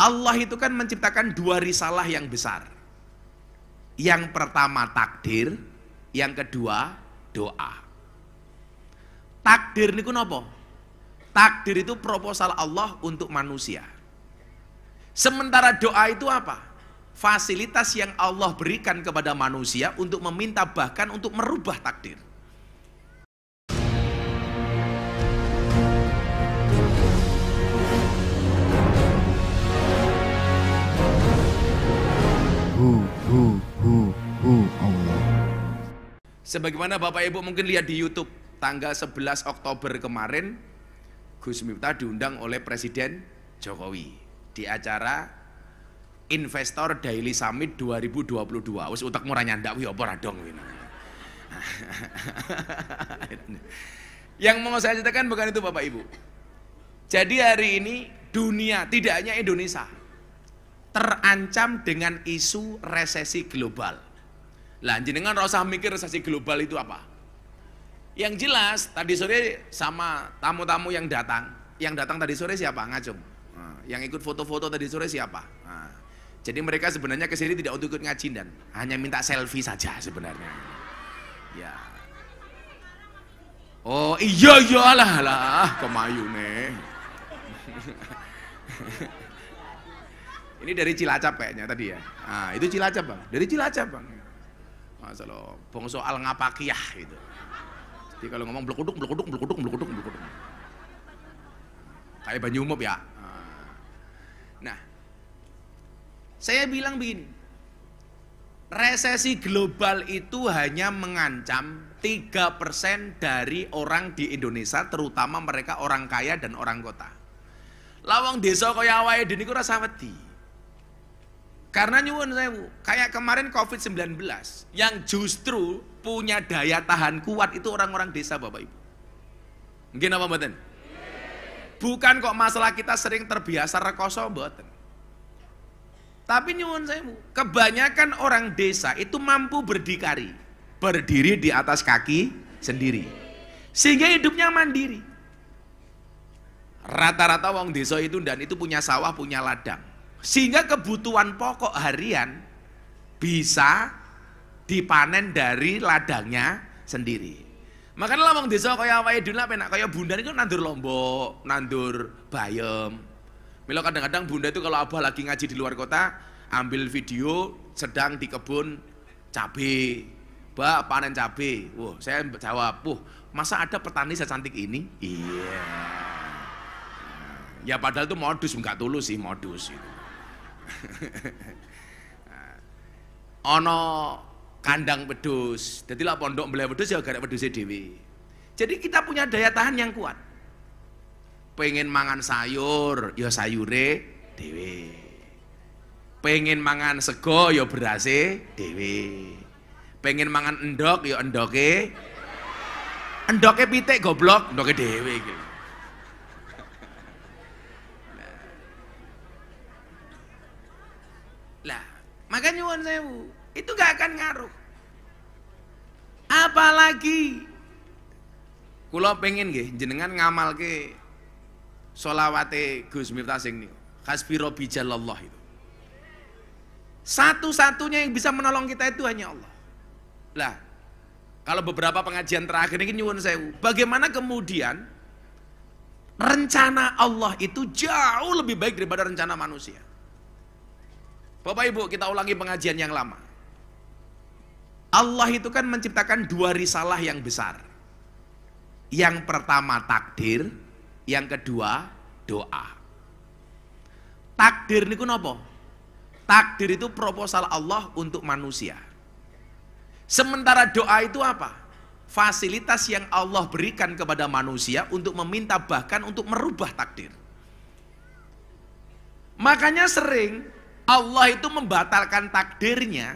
Allah itu kan menciptakan dua risalah yang besar. Yang pertama takdir, yang kedua doa. Takdir niku napa? Takdir itu proposal Allah untuk manusia. Sementara doa itu apa? Fasilitas yang Allah berikan kepada manusia untuk meminta, bahkan untuk merubah takdir. Allah. Sebagaimana Bapak Ibu mungkin lihat di YouTube, tanggal 11 Oktober kemarin Gus Miftah diundang oleh Presiden Jokowi di acara Investor Daily Summit 2022. Wis utek murah nyandak wi apa radong wi. Yang mau saya ceritakan bukan itu Bapak Ibu. Jadi hari ini dunia, tidak hanya Indonesia, terancam dengan isu resesi global. Lah jenengan ora usah mikir resesi global itu apa. Yang jelas tadi sore sama tamu-tamu yang datang tadi sore siapa? Ngacung. Nah, yang ikut foto-foto tadi sore siapa? Nah, jadi mereka sebenarnya kesini tidak untuk ikut ngaji dan hanya minta selfie saja sebenarnya. Ya. Oh iya lah kemayune. Ini dari Cilacap kayaknya tadi ya. Nah, itu Cilacap Bang. Dari Cilacap Bang. Masalah bong soal ngapakiyah gitu. Jadi kalau ngomong blekuduk. Kayak Banyu Umum ya. Nah, saya bilang begini. Resesi global itu hanya mengancam 3% dari orang di Indonesia, terutama mereka orang kaya dan orang kota. Lawang desa kaya awake dhewe niku rasa wedi. Karena nyuwun sewu, kayak kemarin COVID-19 yang justru punya daya tahan kuat itu orang-orang desa Bapak Ibu. Mungkin apa mboten? Bukan kok masalah kita sering terbiasa rekoso mboten. Tapi nyuwun sewu, kebanyakan orang desa itu mampu berdikari, berdiri di atas kaki sendiri. Sehingga hidupnya mandiri. Rata-rata wong desa itu dan itu punya sawah, punya ladang. Sehingga kebutuhan pokok harian bisa dipanen dari ladangnya sendiri. Makanya lah wong desa kaya awake dhewe penak kaya bunda niku nandur lombok, nandur bayem. Mila kadang-kadang bunda itu kalau abah lagi ngaji di luar kota, ambil video sedang di kebun cabe. Mbak panen cabe. Wah, saya jawab, masa ada petani secantik ini?" Iya. Ya padahal itu modus, enggak tulus sih modus itu. Ono kandang wedhus, jadi lah pondok mbeleh wedhus ya garek wedhuse dhewe. Jadi kita punya daya tahan yang kuat. Pengen mangan sayur, ya sayure dhewe. Pengen mangan sego, ya berase dhewe. Pengen mangan endok, ya endoke pitik goblok, endoke dhewe gitu. Makanya nyuwun sewu, itu gak akan ngaruh. Apalagi kula pengen nggih jenengan ngamalke sholawate Gus Miftah sing niku, Hasbi Rabbi Jalallah itu. Satu-satunya yang bisa menolong kita itu hanya Allah. Lah, kalau beberapa pengajian terakhir ini nyuwun sewu, bagaimana kemudian rencana Allah itu jauh lebih baik daripada rencana manusia. Bapak Ibu, kita ulangi pengajian yang lama. Allah itu kan menciptakan dua risalah yang besar. Yang pertama takdir, yang kedua doa. Takdir niku napa? Takdir itu proposal Allah untuk manusia. Sementara doa itu apa? Fasilitas yang Allah berikan kepada manusia untuk meminta, bahkan untuk merubah takdir. Makanya sering Allah itu membatalkan takdirnya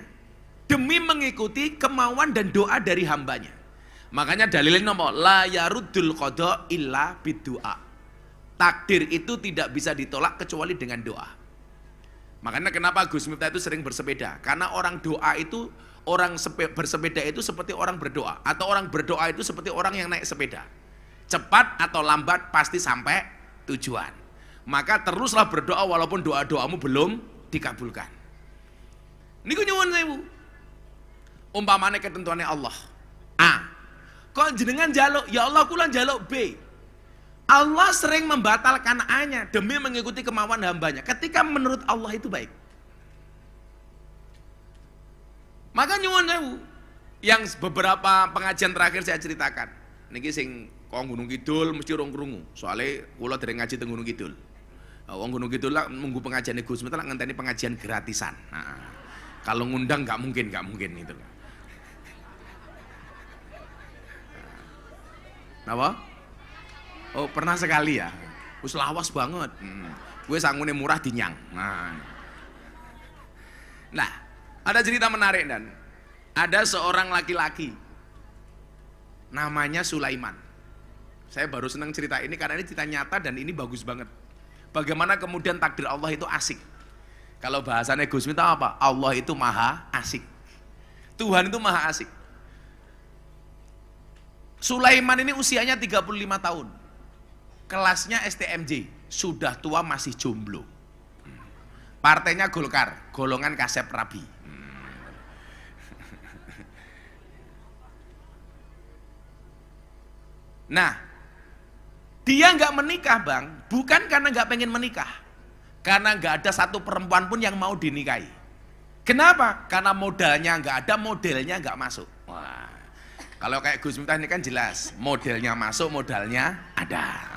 demi mengikuti kemauan dan doa dari hambanya. Makanya dalilnya nomor la yaruddul qada illa bidu'a. Takdir itu tidak bisa ditolak kecuali dengan doa. Makanya kenapa Gus Miftah itu sering bersepeda? Karena orang doa itu, orang bersepeda itu seperti orang berdoa, atau orang berdoa itu seperti orang yang naik sepeda. Cepat atau lambat pasti sampai tujuan. maka teruslah berdoa walaupun doa-doamu belum dikabulkan. Niku nyuwun sewu. Umpamane ketentuannya Allah. A. Kok jenengan jaluk, ya Allah kula jaluk B. Allah sering membatalkan A-nya demi mengikuti kemauan hambanya. Ketika menurut Allah itu baik. Maka nyuwun sewu. Yang beberapa pengajian terakhir saya ceritakan. Niki sing kong Gunung Kidul mesti rong krungu. Soalnya kula dereng ngaji teng Gunung Kidul. Wong Gunung Kidul lah nunggu pengajian Gus Miftah ngenteni pengajian gratisan. Nah, kalau ngundang nggak mungkin gitu. Apa? Oh pernah sekali ya. Wis lawas banget. Gue sangune murah dinyang. Nah, ada cerita menarik dan ada seorang laki-laki namanya Sulaiman. Saya baru senang cerita ini karena ini cerita nyata dan ini bagus banget. Bagaimana kemudian takdir Allah itu asik. Kalau bahasanya Gus Miftah apa? Allah itu maha asik. Tuhan itu maha asik. Sulaiman ini usianya 35 tahun. Kelasnya STMJ, sudah tua masih jomblo. Partainya Golkar, golongan Kasep Rabi. Nah, dia nggak menikah bang, bukan karena nggak pengen menikah, karena nggak ada satu perempuan pun yang mau dinikahi. Kenapa? Karena modalnya nggak ada, modelnya nggak masuk. Wah, kalau kayak Gus Miftah ini kan jelas, modelnya masuk, modalnya ada.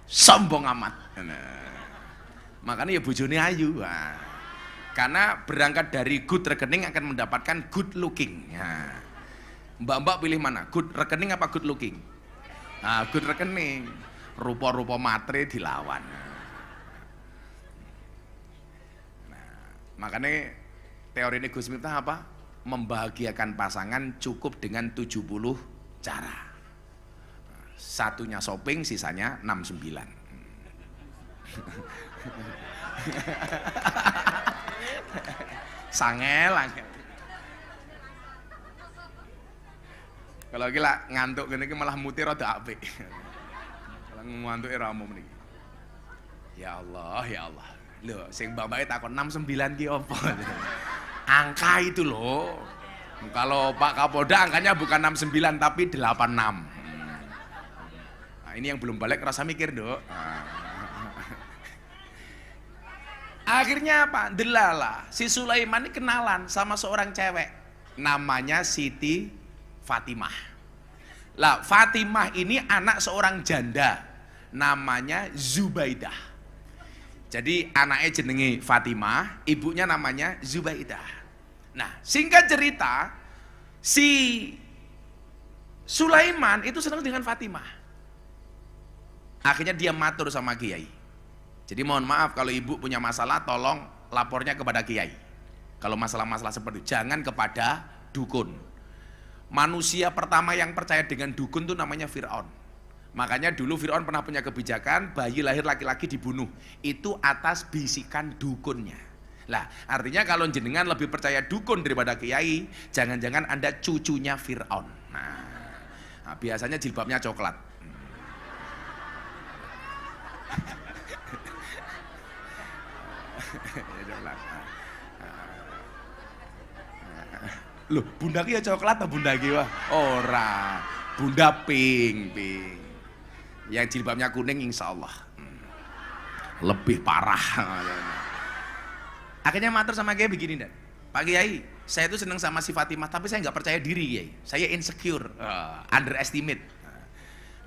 Sombong amat. Makanya ya bojone ayu. Wah. Karena berangkat dari good rekening akan mendapatkan good looking. Nah, mbak-mbak pilih mana? Good rekening apa good looking? Nah, good rekening. Rupa-rupa matre dilawan. Nah, makanya teori ini Gus Miftah apa? Membahagiakan pasangan cukup dengan 70 cara. Satunya shopping, sisanya 69. Sangel. Kalau gila ngantuk gini malah mutir rada apik. Kalau ngantuk era umum niki. Ya Allah, ya Allah. Loh, sing mbak-mbake takon 69 ki apa? Angka itu loh. Kalau Pak Kapolda angkanya bukan 69 tapi 86. Nah, ini yang belum balik rasa mikir, Dok. Akhirnya apa? Delala. Si Sulaiman ini kenalan sama seorang cewek. Namanya Siti Fatimah. Lah, Fatimah ini anak seorang janda. Namanya Zubaidah. Jadi anaknya jenenge Fatimah, ibunya namanya Zubaidah. Nah, singkat cerita, si Sulaiman itu senang dengan Fatimah. Akhirnya dia matur sama Kiai. Jadi mohon maaf kalau ibu punya masalah, tolong lapornya kepada Kiai. Kalau masalah-masalah seperti itu, jangan kepada dukun. Manusia pertama yang percaya dengan dukun itu namanya Fir'aun. Makanya dulu Fir'aun pernah punya kebijakan, bayi lahir laki-laki dibunuh. Itu atas bisikan dukunnya. Lah, artinya kalau jenengan lebih percaya dukun daripada Kiai, jangan-jangan Anda cucunya Fir'aun. Nah, biasanya jilbabnya coklat. Loh, bunda ki ya coklat atau bunda ki wah? Ora, bunda pink. Yang jilbabnya kuning insya Allah lebih parah. Akhirnya matur sama Kiai begini dan Pak Kiai, saya itu senang sama si Fatimah tapi saya nggak percaya diri Kiai. Saya insecure, underestimate.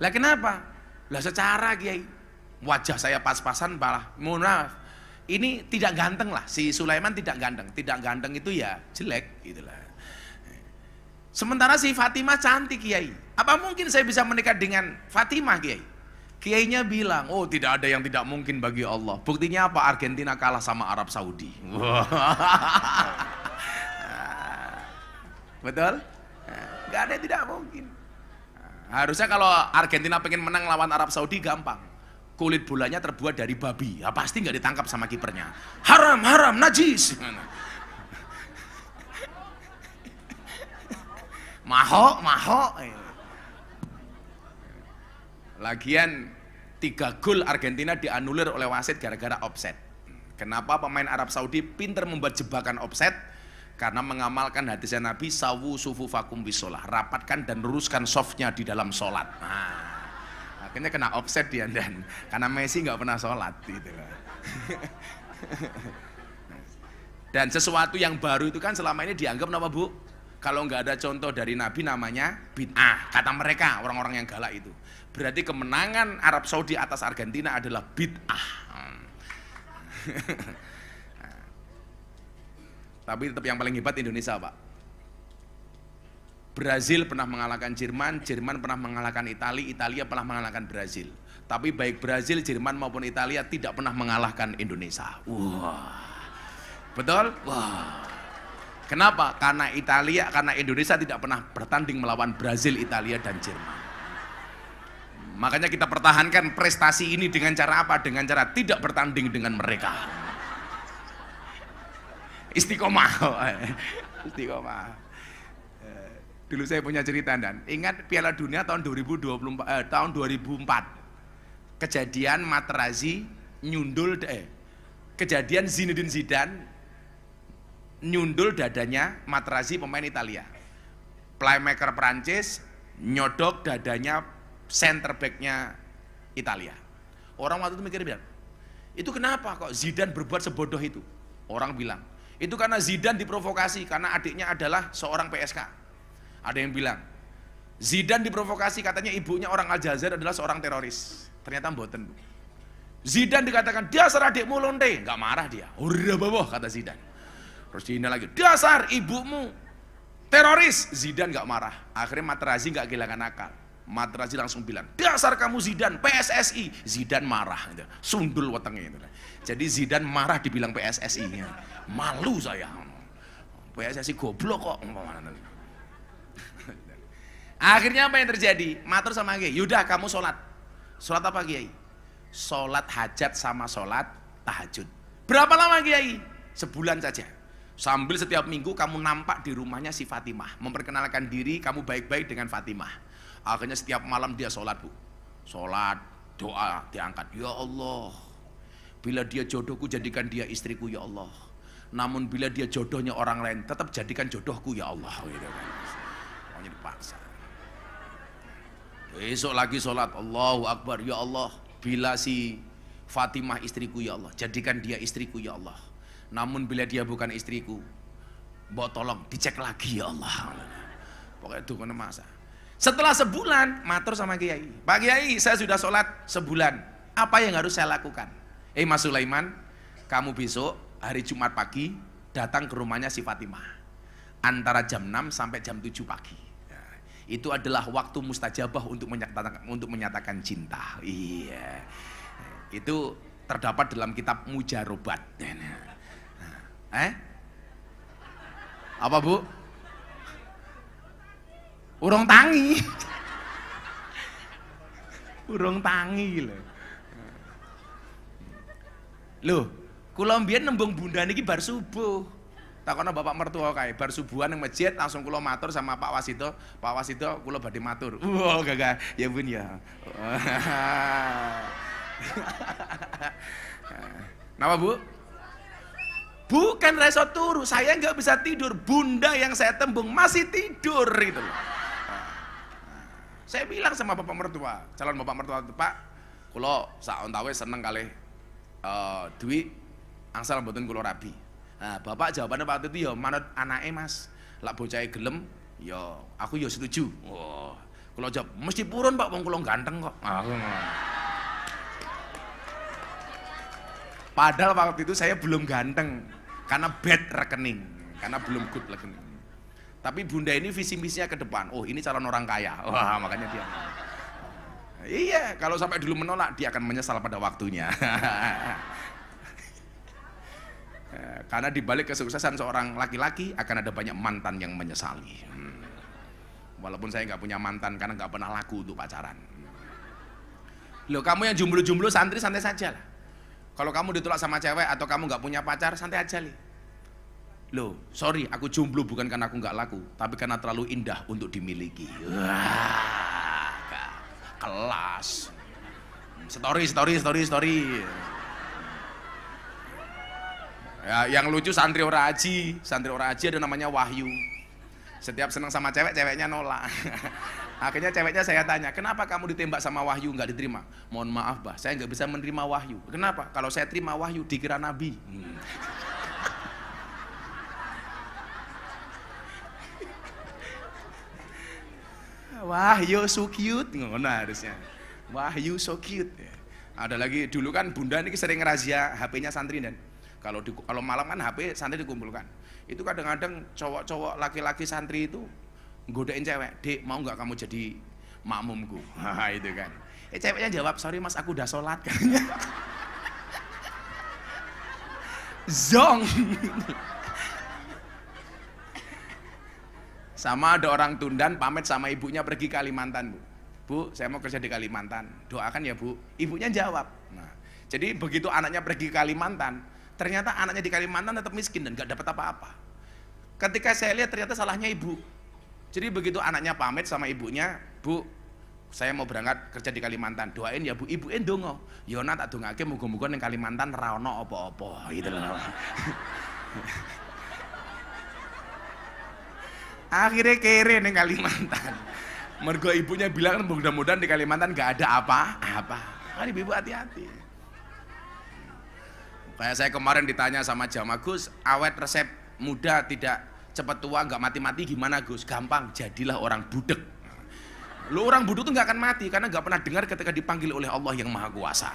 Lah kenapa? Lah secara Kiai, wajah saya pas-pasan malah mohon maaf. Ini tidak ganteng lah, si Sulaiman tidak ganteng. Tidak ganteng itu ya jelek gitulah. Sementara si Fatimah cantik Kiai. Apa mungkin saya bisa menikah dengan Fatimah Kiai? Kiainya bilang, oh tidak ada yang tidak mungkin bagi Allah. Buktinya apa? Argentina kalah sama Arab Saudi. Betul? Gak ada yang tidak mungkin. Harusnya kalau Argentina pengen menang lawan Arab Saudi gampang. Kulit bolanya terbuat dari babi. Ya, pasti nggak ditangkap sama kipernya. Haram, haram, najis. Maho. Lagian 3 gol Argentina dianulir oleh wasit gara-gara offset. Kenapa pemain Arab Saudi pinter membuat jebakan offset? Karena mengamalkan hadisnya Nabi, sawu sufufakum bisolah, rapatkan dan luruskan softnya di dalam sholat. Nah, akhirnya kena offset dia, dan karena Messi nggak pernah sholat gitu. Dan sesuatu yang baru itu kan selama ini dianggap apa Bu? Kalau nggak ada contoh dari Nabi namanya bid'ah, kata mereka orang-orang yang galak itu. Berarti kemenangan Arab Saudi atas Argentina adalah bid'ah. Tapi tetap yang paling hebat Indonesia Pak. Brazil pernah mengalahkan Jerman, Jerman pernah mengalahkan Italia, Italia pernah mengalahkan Brazil. Tapi baik Brazil, Jerman maupun Italia tidak pernah mengalahkan Indonesia. Wah, betul? Wah. Kenapa? Karena Indonesia tidak pernah bertanding melawan Brazil, Italia, dan Jerman. Makanya kita pertahankan prestasi ini dengan cara apa? Dengan cara tidak bertanding dengan mereka. Istiqomah. Istiqomah. Dulu saya punya cerita, dan ingat Piala Dunia tahun 2004. Kejadian Materazzi nyundul kejadian Zinedine Zidane nyundul dadanya Materazzi, pemain Italia. Playmaker Prancis nyodok dadanya center backnya Italia. Orang waktu itu mikir, bilang, itu kenapa kok Zidane berbuat sebodoh itu? Orang bilang, itu karena Zidane diprovokasi karena adiknya adalah seorang PSK. Ada yang bilang, Zidane diprovokasi katanya ibunya orang Aljazair adalah seorang teroris. Ternyata mboten. Zidane dikatakan, dasar adikmu lonte, nggak marah dia. Udah bawah kata Zidane. Terus dihina lagi, dasar ibumu teroris. Zidane nggak marah. Akhirnya Materazzi nggak kehilangan akal. Materazzi langsung bilang, dasar kamu Zidane, PSSI. Zidane marah, gitu. Sundul wetengnya itu. Jadi Zidane marah dibilang PSSI. Malu saya. PSSI goblok kok. Akhirnya apa yang terjadi? Matur sama Kiai, yaudah kamu sholat. Sholat apa Kiai? Sholat hajat sama sholat tahajud. Berapa lama Kiai? Sebulan saja. Sambil setiap minggu kamu nampak di rumahnya si Fatimah, memperkenalkan diri kamu baik-baik dengan Fatimah. Akhirnya setiap malam dia sholat Bu. Sholat, doa diangkat. Ya Allah, bila dia jodohku jadikan dia istriku ya Allah. Namun bila dia jodohnya orang lain, tetap jadikan jodohku ya Allah. Gitu kan. Pokoknya dipaksa. Besok lagi sholat, Allahu Akbar, ya Allah. Bila si Fatimah istriku ya Allah, jadikan dia istriku ya Allah. Namun bila dia bukan istriku, mbok tolong dicek lagi ya Allah. Pokoknya itu kena masa. Setelah sebulan, matur sama Kiai, Pak Kiai, saya sudah sholat sebulan, apa yang harus saya lakukan? Mas Sulaiman, kamu besok hari Jumat pagi datang ke rumahnya si Fatimah antara jam 6 sampai jam 7 pagi. Nah, itu adalah waktu mustajabah untuk menyatakan cinta. Iya, itu terdapat dalam kitab Mujarobat. Apa Bu? Urung tangi. Urung tangi lho. Loh, kula mbiyen nembung bunda niki bar subuh. Takono bapak mertua kae, bar subuhan nang masjid langsung kula matur sama Pak Wasito. Pak Wasito kula badhe matur. Wah, gagah. Ya Bun ya. Napa Bu? Bukan reso turu, saya nggak bisa tidur. Bunda yang saya tembung masih tidur gitu loh. Saya bilang sama bapak mertua, calon bapak mertua itu, Pak, kula sak ontawe seneng kalih duit angsal mboten kula rabi. Nah, bapak jawabannya waktu itu ya manut anake Mas. Lak bocahe gelem, ya aku ya setuju. Wah, kula jawab, mesti purun Pak, wong kula ganteng kok. Padahal waktu itu saya belum ganteng karena bad rekening, karena belum good rekening. Tapi bunda ini visi misinya ke depan. Oh, ini calon orang kaya. Wah, makanya dia. Iya, kalau sampai dulu menolak, dia akan menyesal pada waktunya. Karena di balik kesuksesan seorang laki-laki akan ada banyak mantan yang menyesali. Walaupun saya nggak punya mantan karena nggak pernah laku untuk pacaran. Loh, kamu yang jomblo-jomblo santri santai saja lah. Kalau kamu ditolak sama cewek atau kamu nggak punya pacar, santai aja li. Loh, sorry, aku jomblo bukan karena aku nggak laku, tapi karena terlalu indah untuk dimiliki. Wah, kelas. Story. Ya, yang lucu santri ora aji ada namanya Wahyu. Setiap senang sama cewek, ceweknya nolak. Akhirnya ceweknya saya tanya, kenapa kamu ditembak sama Wahyu nggak diterima? Mohon maaf bah, saya nggak bisa menerima Wahyu. Kenapa? Kalau saya terima Wahyu dikira nabi. Wahyu so cute, ngono harusnya. Wahyu so cute. Ada lagi dulu kan bunda ini sering razia HP-nya santri dan kalau malam kan HP santri dikumpulkan. Itu kadang-kadang cowok-cowok laki-laki santri itu godain cewek, "Dek, mau nggak kamu jadi makmumku?" Nah, itu kan. Ceweknya jawab, "Sorry mas, aku udah sholat." Katanya. Zong. Sama ada orang Tundan pamit sama ibunya pergi Kalimantan, Bu. "Bu, saya mau kerja di Kalimantan, doakan ya Bu." Ibunya jawab. Nah, jadi begitu anaknya pergi ke Kalimantan, ternyata anaknya di Kalimantan tetap miskin dan gak dapat apa-apa. Ketika saya lihat ternyata salahnya ibu. Jadi begitu anaknya pamit sama ibunya, "Bu, saya mau berangkat kerja di Kalimantan, doain ya Bu." Ibu ndonga, "Yona tak dongake muga-muga ning Kalimantan ra ono apa-apa." Gitu loh. Akhirnya kere ning Kalimantan. Mergo ibunya bilang mudah-mudahan di Kalimantan gak ada apa-apa. Kan ibu hati-hati. Kayak saya kemarin ditanya sama jamaah, "Gus, awet resep muda tidak cepat tua nggak mati-mati gimana Gus?" Gampang, jadilah orang budek. Lu orang budek tuh nggak akan mati karena nggak pernah dengar ketika dipanggil oleh Allah yang Maha Kuasa.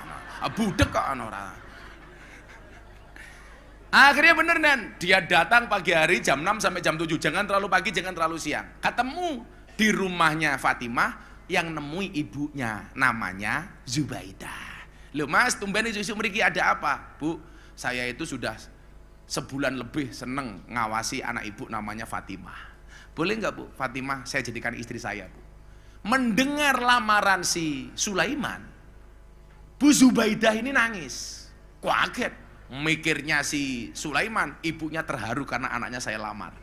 Budek kok orang. Akhirnya bener dan dia datang pagi hari jam 6 sampai jam 7, jangan terlalu pagi, jangan terlalu siang. Ketemu di rumahnya Fatimah yang nemui ibunya, namanya Zubaidah. "Loh Mas, tumben isu-isu mriki ada apa?" "Bu, saya itu sudah sebulan lebih seneng ngawasi anak ibu namanya Fatimah. Boleh nggak Bu, Fatimah saya jadikan istri saya Bu." Mendengar lamaran si Sulaiman, Bu Zubaidah ini nangis, kaget. Mikirnya si Sulaiman, ibunya terharu karena anaknya saya lamar.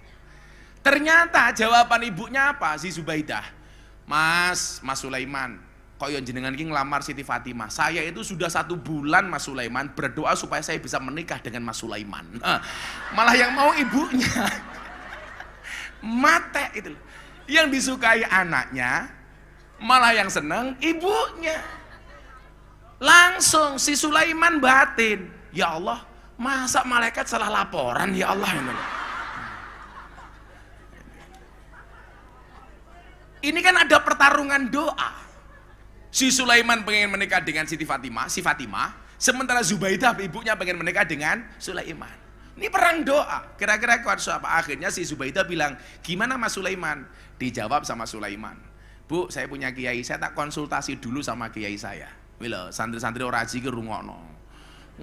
Ternyata jawaban ibunya apa? Si Zubaidah, Mas Sulaiman, kok yang jenengan ki ngelamar Siti Fatimah. Saya itu sudah 1 bulan Mas Sulaiman berdoa supaya saya bisa menikah dengan Mas Sulaiman. Malah yang mau ibunya. Mate itu. Yang disukai anaknya, malah yang seneng ibunya. Langsung si Sulaiman batin, "Ya Allah, masa malaikat salah laporan ya Allah." Ini kan ada pertarungan doa. Si Sulaiman pengen menikah dengan si Fatimah, sementara Zubaidah ibunya pengen menikah dengan Sulaiman. Ini perang doa. Kira-kira kuat apa? Akhirnya si Zubaidah bilang, "Gimana Mas Sulaiman?" Dijawab sama Sulaiman, "Bu, saya punya kiai, saya tak konsultasi dulu sama kiai saya." Wila, santri-santri ora aji ki rungokno.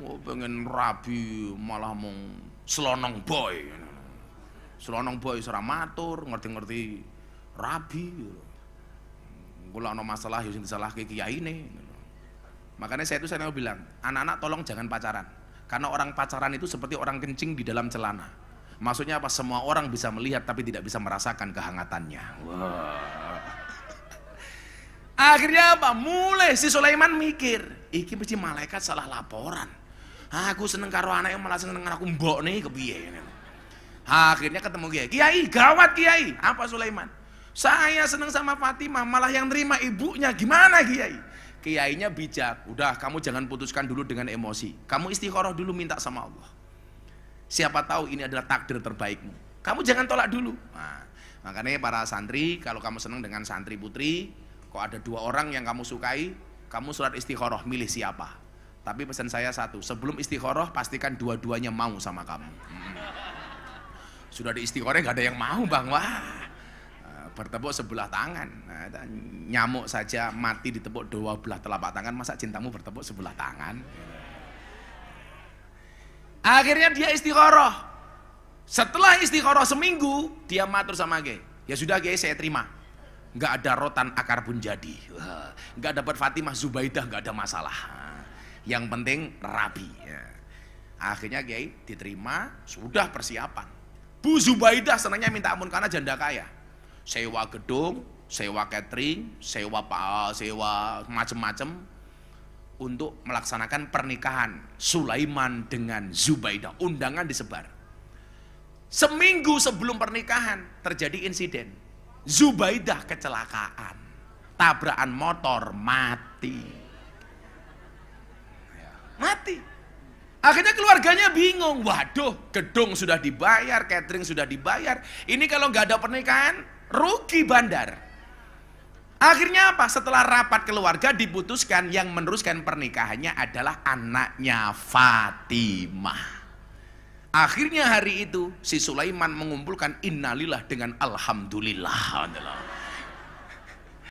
Oh, pengen rabi malah mau selonong boy. Selonong boy ora matur, ngerti-ngerti rabi. Kula ana masalah yo sing disalahke kiyaine. Makanya saya bilang, anak-anak tolong jangan pacaran. Karena orang pacaran itu seperti orang kencing di dalam celana. Maksudnya apa? Semua orang bisa melihat tapi tidak bisa merasakan kehangatannya. Wah. Akhirnya apa? Mulai si Sulaiman mikir, iki mesti malaikat salah laporan. Aku seneng karo anak yang malah seneng aku mbok nih kepiye. Akhirnya ketemu kiai, gawat kiai. Apa Sulaiman? Saya seneng sama Fatimah, malah yang terima ibunya. Gimana kiai? Kiainya bijak. Udah, kamu jangan putuskan dulu dengan emosi. Kamu istikharah dulu, minta sama Allah. Siapa tahu ini adalah takdir terbaikmu. Kamu jangan tolak dulu. Nah, makanya para santri, kalau kamu seneng dengan santri putri, kok ada 2 orang yang kamu sukai, kamu surat istikharah, milih siapa. Tapi pesan saya satu, sebelum istikharah pastikan dua-duanya mau sama kamu. Sudah di istikharah gak ada yang mau Bang. Wah, bertepuk sebelah tangan. Nah, nyamuk saja mati ditepuk 2 belah telapak tangan, masa cintamu bertepuk sebelah tangan? Akhirnya dia istikharah. Setelah istikharah seminggu, dia matur sama Kiai, "Ya sudah Kiai, saya terima. Nggak ada rotan akar pun jadi. Nggak dapat Fatimah Zubaidah, nggak ada masalah. Yang penting rabi." Akhirnya Kiai diterima, sudah persiapan. Bu Zubaidah senangnya minta ampun karena janda kaya. Sewa gedung, sewa catering, sewa macem-macem. untuk melaksanakan pernikahan Sulaiman dengan Zubaidah. Undangan disebar. Seminggu sebelum pernikahan terjadi insiden. Zubaidah kecelakaan, tabrakan motor, mati. Akhirnya keluarganya bingung. Waduh, gedung sudah dibayar, catering sudah dibayar. Ini kalau nggak ada pernikahan, rugi bandar. Akhirnya apa? Setelah rapat keluarga diputuskan yang meneruskan pernikahannya adalah anaknya Fatimah. Akhirnya hari itu si Sulaiman mengumpulkan innalillah dengan alhamdulillah.